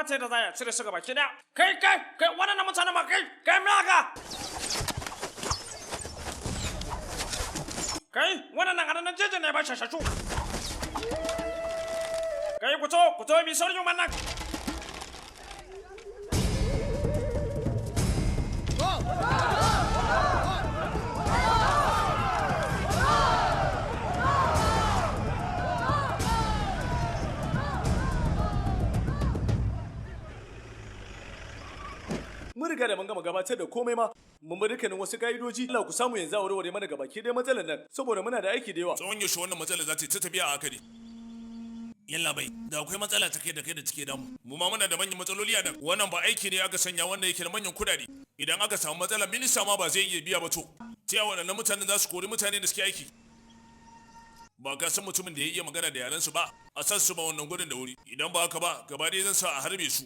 ta yadda za a cire su gaba ki daya. Kai wannan mutane ma kai me haka? Kai wannan nan jeje ne ba shashashu. Kai ku to mi sauri man nan. Mun riga da mun gama gabatar da komai ma. Mun bi dukkanin wasu ka'idoji. Allah ku samu yanzu a warware mana gabaki dai matsalar nan saboda muna da aiki da yawa. Tsawon yaushe wannan matsalar za ta tafiya a haka ne. Yalla bai, da akwai matsala ta kai da take damu. Mu ma muna da manyan matsaloli a nan. Wannan ba aiki ne aka sanya wanda yake da manyan kudade. Idan aka samu matsala minista ma ba zai iya biya ba to. Ta yawa waɗannan mutanen za su kori mutane da suke aiki. Ba ka san mutumin da ya iya magana da yarensu ba, a san su ba wannan gurin da wuri. Idan ba haka ba, gaba ɗaya zan sa a harbe su.